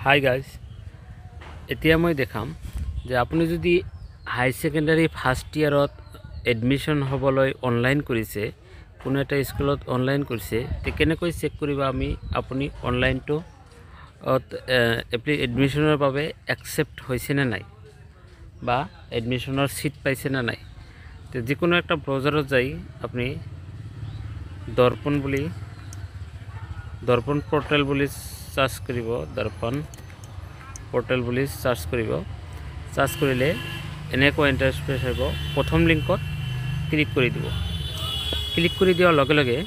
Hi guys, এতিয়া মই দেখাম যে আপুনি যদি হাই সেকেন্ডাৰী ফাৰ্ষ্ট ইয়াৰত এডমিশ্যন হ'বলৈ অনলাইন কৰিছে, কোনো এটা স্কুলত অনলাইন কৰিছে, তে কেনেকৈ চেক কৰিব আপুনি অনলাইনটো এডমিশ্যনৰ বাবে একচেপ্ট হৈছে নে নাই বা এডমিশ্যনৰ সিট পাইছে নে নাই। তো যিকোনো একটা ব্ৰাউজাৰত যাই আপনি দৰ্পণ পোৰ্টেল বুলি সাৰ্চ কৰিব, দৰ্পণ পোৰ্টেল বুলি সাৰ্চ কৰিব। সাৰ্চ কৰিলে এনেকুৱা ইন্টাৰফেস হ'ব। প্ৰথম লিংকত ক্লিক কৰি দিব। ক্লিক কৰি দিয়াৰ লগে লগে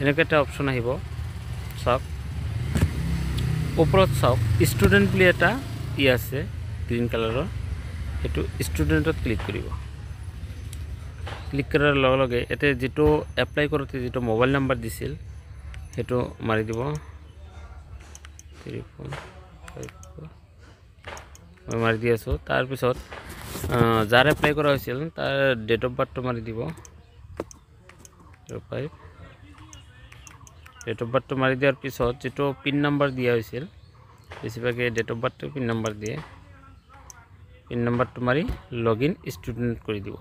এনেকুৱা এটা অপশন আহিব। চাওক ওপৰত চাওক ষ্টুডেন্ট বুলি এটা আছে গ্ৰীন কালাৰৰ, সেইটো ষ্টুডেন্টত ক্লিক কৰিব। ক্লিক কৰাৰ লগে লগে এতে যেটো এপ্লাই কৰোতে যেটো মোবাইল নাম্বাৰ দিছিল সেইটো মাৰি দিব। 3454 মই মাৰি দি আছো। তাৰ পিছত যাৰ এপ্লাই কৰা হৈছিল তাৰ ডেট অফ বাৰ্থটো মাৰি দিব। 05 ডেট অফ বাৰ্থটো মাৰি দিয়াৰ পিছত যেটো পিন নাম্বাৰ দিয়া হৈছিল, বেছিভাগে ডেট অফ বাৰ্থটো পিন নাম্বাৰ দিয়ে। পিন নাম্বাৰটো মাৰি লগইন ষ্টুডেন্ট কৰি দিব।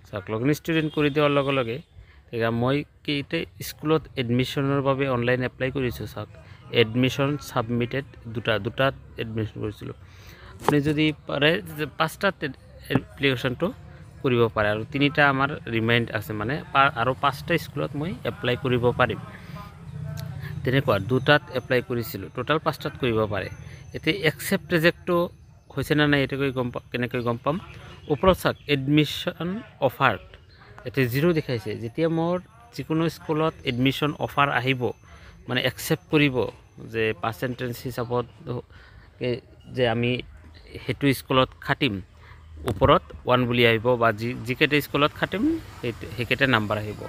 চাওক লগইন ষ্টুডেন্ট কৰি দিয়াৰ লগে লগে মই কেইটা স্কুলত এডমিশ্যনৰ বাবে অনলাইন এপ্লাই কৰিছো। চাওক এডমিশ্যন সাবমিটেড দুটাত এডমিশ্যন কৰিছিলো। আপনি যদি পাৰে পাঁচটাত এপ্লিকেশনটো কৰিব পাৰে আৰু তিনিটা আমাৰ ৰিমাইন্ড আছে, মানে আৰু পাঁচটা স্কুলত মই এপ্লাই কৰিব পাৰিম। তেনেকুৱা দুটাত এপ্লাই কৰিছিলো, টোটাল পাঁচটাত কৰিব পাৰে। এতিয়া একসেপ্ট ৰিজেক্টটো হৈছে না নাই এটা কেনেকৈ গম পাম। ওপৰত চাওক এডমিশ্যন অফাৰ্ড, এতিয়া 0 দেখাইছে। যেতিয়া মোৰ যিকোনো স্কুলত এডমিশ্যন অফাৰ আহিব, মানে একসেপ্ট কৰিব যে পাৰ্চেন্টেজ হিচাপত যে আমি হেতু স্কুলত খাটিম, ওপৰত 1 বুলি আহিব বা যিকেইটা স্কুলত খাটিম সেইকেইটা নাম্বাৰ আহিব।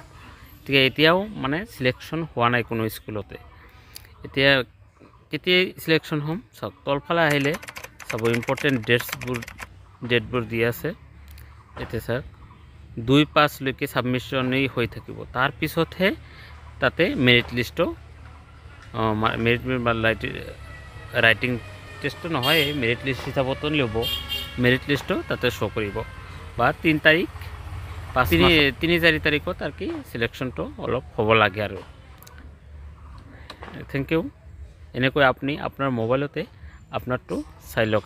ঠিক এতিয়াও মানে সিলেকশন হোৱা নাই কোনো স্কুলতে। এতিয়া কেতিয়া সিলেকশন হ'ম চাওক তলফালে আহিলে চাব ইম্পৰ্টেন্ট ডেটবোৰ দি আছে। এতিয়া চাওক 2-5 লৈকে সাবমিশনেই হৈ থাকিব। তাৰ পিছতহে তাতে মেৰিট লিষ্টটো ৰাইটিং টেষ্টটো নহয়, মেৰিট লিষ্ট হিচাপতো ল'ব। মেৰিট লিষ্টটো তাতে শো কৰিব বা 3 তাৰিখ 3-4 তাৰিখত আৰ কি সিলেকশনটো অলপ হ'ব লাগে আৰু। Thank you. এনেকৈ আপুনি আপোনাৰ মোবাইলতে আপোনাৰটো চাই লওক।